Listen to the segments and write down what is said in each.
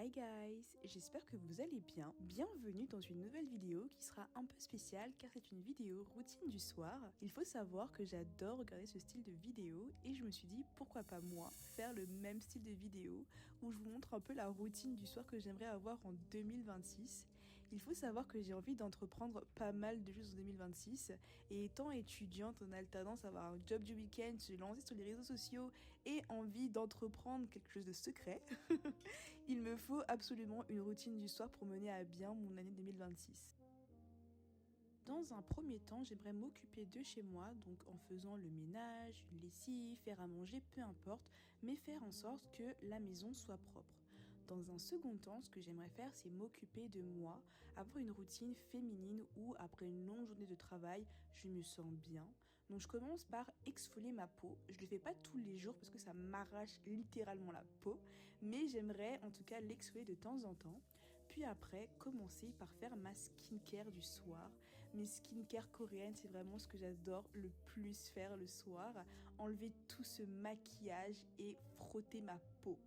Hi guys, j'espère que vous allez bien. Bienvenue dans une nouvelle vidéo qui sera un peu spéciale car c'est une vidéo routine du soir. Il faut savoir que j'adore regarder ce style de vidéo et je me suis dit pourquoi pas moi faire le même style de vidéo où je vous montre un peu la routine du soir que j'aimerais avoir en 2026. Il faut savoir que j'ai envie d'entreprendre pas mal de choses en 2026 et étant étudiante on a tendance à avoir un job du week-end, se lancer sur les réseaux sociaux et envie d'entreprendre quelque chose de secret. Il me faut absolument une routine du soir pour mener à bien mon année 2026. Dans un premier temps, j'aimerais m'occuper de chez moi, donc en faisant le ménage, une lessive, faire à manger, peu importe, mais faire en sorte que la maison soit propre. Dans un second temps, ce que j'aimerais faire, c'est m'occuper de moi, avoir une routine féminine où, après une longue journée de travail, je me sens bien. Donc je commence par exfolier ma peau. Je ne le fais pas tous les jours parce que ça m'arrache littéralement la peau, mais j'aimerais en tout cas l'exfolier de temps en temps. Puis après, commencer par faire ma skincare du soir. Mes skincare coréennes, c'est vraiment ce que j'adore le plus faire le soir. Enlever tout ce maquillage et frotter ma peau.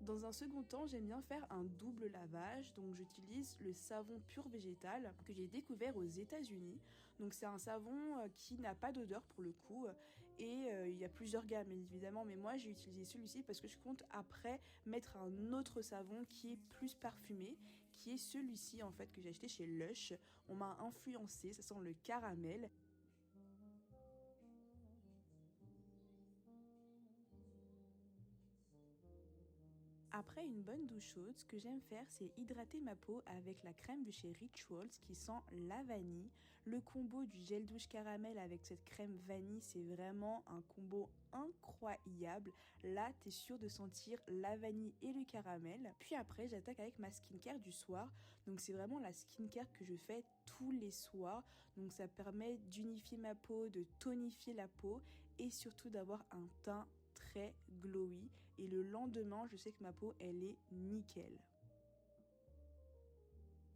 Dans un second temps, j'aime bien faire un double lavage. Donc j'utilise le savon pur végétal que j'ai découvert aux États-Unis. Donc c'est un savon qui n'a pas d'odeur pour le coup. Et il y a plusieurs gammes évidemment. Mais moi j'ai utilisé celui-ci parce que je compte après mettre un autre savon qui est plus parfumé. Qui est celui-ci en fait que j'ai acheté chez Lush. On m'a influencé, ça sent le caramel. Après une bonne douche chaude, ce que j'aime faire, c'est hydrater ma peau avec la crème de chez Rituals qui sent la vanille. Le combo du gel douche caramel avec cette crème vanille, c'est vraiment un combo incroyable. Là, t'es sûr de sentir la vanille et le caramel. Puis après, j'attaque avec ma skincare du soir. Donc c'est vraiment la skincare que je fais tous les soirs. Donc ça permet d'unifier ma peau, de tonifier la peau et surtout d'avoir un teint très glowy et le lendemain je sais que ma peau elle est nickel.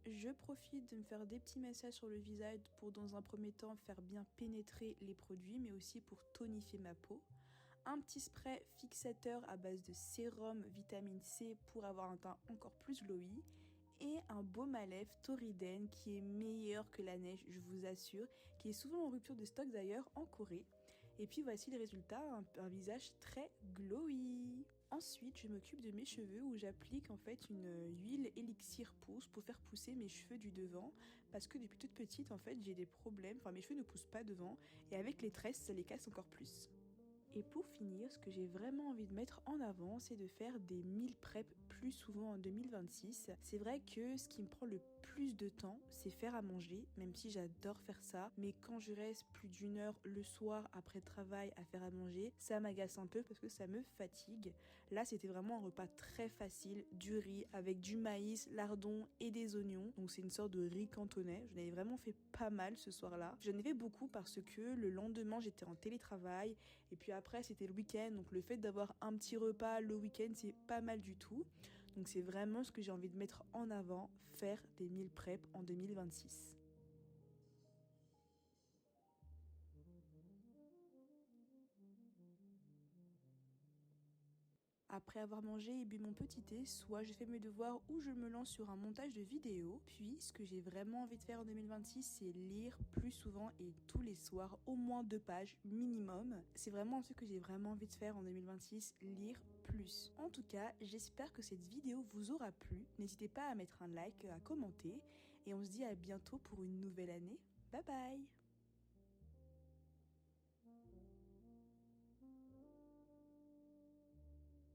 Je profite de me faire des petits massages sur le visage pour dans un premier temps faire bien pénétrer les produits mais aussi pour tonifier ma peau. Un petit spray fixateur à base de sérum vitamine C pour avoir un teint encore plus glowy. Et un baume à lèvres Toriden qui est meilleur que la neige, je vous assure, qui est souvent en rupture de stock d'ailleurs en Corée. Et puis voici le résultat, un visage très glowy. Ensuite, je m'occupe de mes cheveux où j'applique en fait une huile élixir pousse pour faire pousser mes cheveux du devant parce que depuis toute petite en fait j'ai des problèmes, enfin mes cheveux ne poussent pas devant et avec les tresses ça les casse encore plus. Et pour finir, ce que j'ai vraiment envie de mettre en avant, c'est de faire des meal prep plus souvent en 2026. C'est vrai que ce qui me prend le plus de temps, c'est faire à manger, même si j'adore faire ça. Mais quand je reste plus d'une heure le soir après le travail à faire à manger, ça m'agace un peu parce que ça me fatigue. Là, c'était vraiment un repas très facile, du riz avec du maïs, lardon et des oignons. Donc c'est une sorte de riz cantonais. Je l'avais vraiment fait pas mal ce soir-là. J'en ai fait beaucoup parce que le lendemain, j'étais en télétravail et puis après, c'était le week-end. Donc le fait d'avoir un petit repas le week-end, c'est pas mal du tout. Donc c'est vraiment ce que j'ai envie de mettre en avant, faire des meal prep en 2026. Après avoir mangé et bu mon petit thé, soit je fais mes devoirs ou je me lance sur un montage de vidéos. Puis ce que j'ai vraiment envie de faire en 2026, c'est lire plus souvent et tous les soirs, au moins 2 pages minimum. C'est vraiment ce que j'ai vraiment envie de faire en 2026, lire plus. En tout cas, j'espère que cette vidéo vous aura plu. N'hésitez pas à mettre un like, à commenter et on se dit à bientôt pour une nouvelle année. Bye bye!